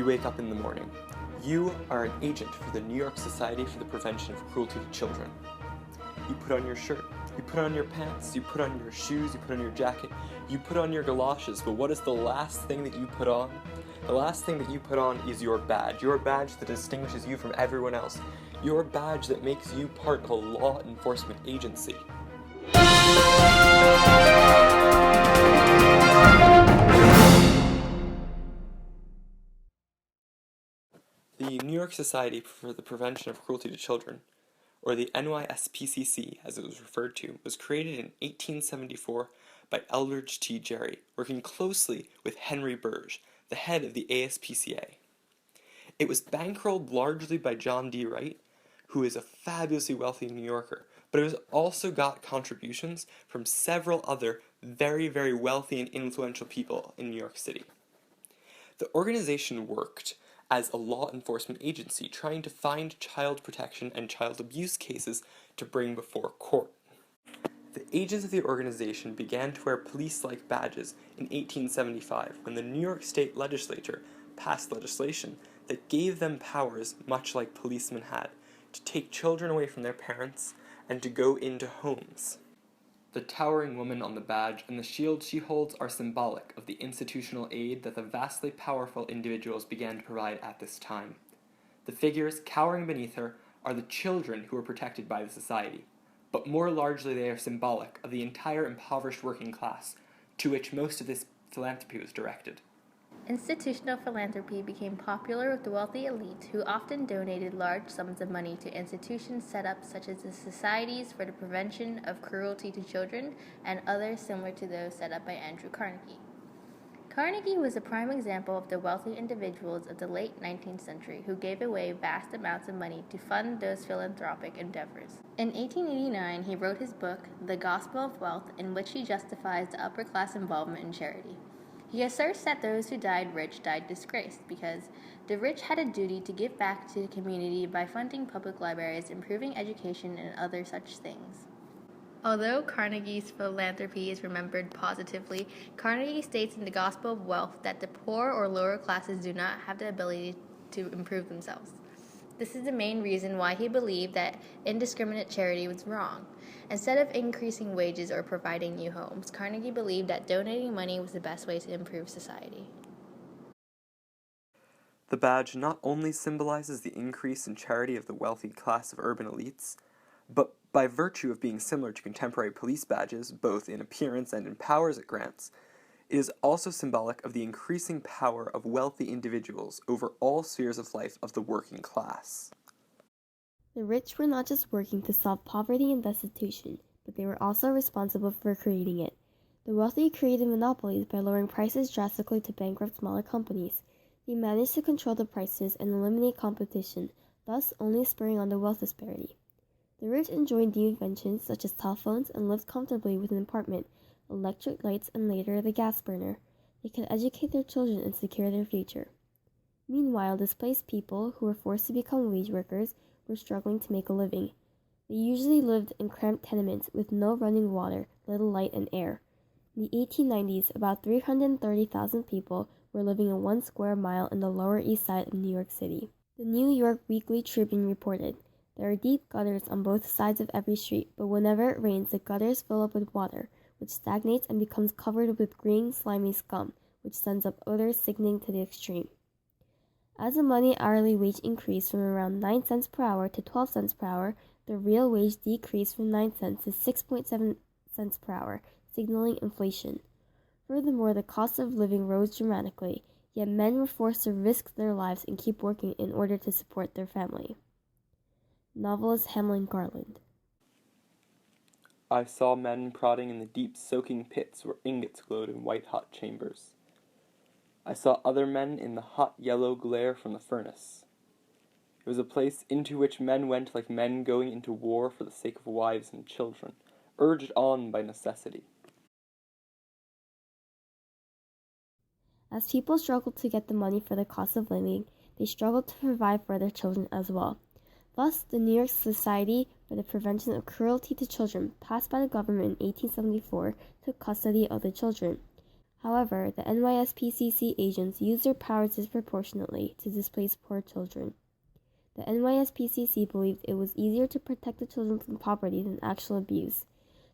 You wake up in the morning. You are an agent for the New York Society for the Prevention of Cruelty to Children. You put on your shirt, you put on your pants, you put on your shoes, you put on your jacket, you put on your galoshes, but what is the last thing that you put on? The last thing that you put on is your badge that distinguishes you from everyone else, your badge that makes you part of a law enforcement agency. The New York Society for the Prevention of Cruelty to Children, or the NYSPCC as it was referred to, was created in 1874 by Eldridge T. Gerry, working closely with Henry Burge, the head of the ASPCA. It was bankrolled largely by John D. Wright, who is a fabulously wealthy New Yorker, but it has also got contributions from several other very, very wealthy and influential people in New York City. The organization worked as a law enforcement agency trying to find child protection and child abuse cases to bring before court. The agents of the organization began to wear police-like badges in 1875 when the New York State Legislature passed legislation that gave them powers, much like policemen had, to take children away from their parents and to go into homes. The towering woman on the badge and the shield she holds are symbolic of the institutional aid that the vastly powerful individuals began to provide at this time. The figures cowering beneath her are the children who are protected by the society, but more largely they are symbolic of the entire impoverished working class, to which most of this philanthropy was directed. Institutional philanthropy became popular with the wealthy elite who often donated large sums of money to institutions set up such as the Societies for the Prevention of Cruelty to Children and others similar to those set up by Andrew Carnegie. Carnegie was a prime example of the wealthy individuals of the late 19th century who gave away vast amounts of money to fund those philanthropic endeavors. In 1889, he wrote his book, The Gospel of Wealth, in which he justifies the upper class involvement in charity. He asserts that those who died rich died disgraced because the rich had a duty to give back to the community by funding public libraries, improving education, and other such things. Although Carnegie's philanthropy is remembered positively, Carnegie states in The Gospel of Wealth that the poor or lower classes do not have the ability to improve themselves. This is the main reason why he believed that indiscriminate charity was wrong. Instead of increasing wages or providing new homes, Carnegie believed that donating money was the best way to improve society. The badge not only symbolizes the increase in charity of the wealthy class of urban elites, but by virtue of being similar to contemporary police badges, both in appearance and in powers it grants, it is also symbolic of the increasing power of wealthy individuals over all spheres of life of the working class. The rich were not just working to solve poverty and destitution, but they were also responsible for creating it. The wealthy created monopolies by lowering prices drastically to bankrupt smaller companies. They managed to control the prices and eliminate competition, thus only spurring on the wealth disparity. The rich enjoyed new inventions such as telephones and lived comfortably with an apartment, electric lights, and later the gas burner. They could educate their children and secure their future. Meanwhile, displaced people who were forced to become wage workers were struggling to make a living. They usually lived in cramped tenements with no running water, little light, and air. In the 1890s, about 330,000 people were living in 1 square mile in the Lower East Side of New York City. The New York Weekly Tribune reported, "There are deep gutters on both sides of every street, but whenever it rains, the gutters fill up with water, which stagnates and becomes covered with green, slimy scum, which sends up odors sickening to the extreme." As the money hourly wage increased from around 9 cents per hour to 12 cents per hour, the real wage decreased from 9 cents to 6.7 cents per hour, signaling inflation. Furthermore, the cost of living rose dramatically, yet men were forced to risk their lives and keep working in order to support their family. Novelist Hamlin Garland. I saw men prodding in the deep soaking pits where ingots glowed in white-hot chambers. I saw other men in the hot yellow glare from the furnace. It was a place into which men went like men going into war for the sake of wives and children, urged on by necessity. As people struggled to get the money for the cost of living, they struggled to provide for their children as well. Thus, the New York Society for the Prevention of Cruelty to Children, passed by the government in 1874, took custody of the children. However, the NYSPCC agents used their powers disproportionately to displace poor children. The NYSPCC believed it was easier to protect the children from poverty than actual abuse.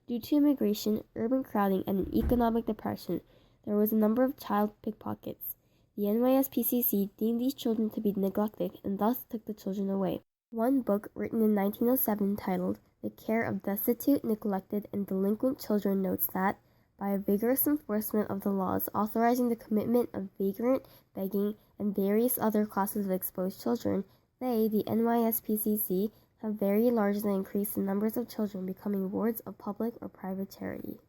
Due to immigration, urban crowding, and an economic depression, there was a number of child pickpockets. The NYSPCC deemed these children to be neglected and thus took the children away. One book, written in 1907, titled The Care of Destitute, Neglected, and Delinquent Children, notes that, by a vigorous enforcement of the laws authorizing the commitment of vagrant, begging, and various other classes of exposed children, they, the NYSPCC, have very largely increased the numbers of children becoming wards of public or private charity.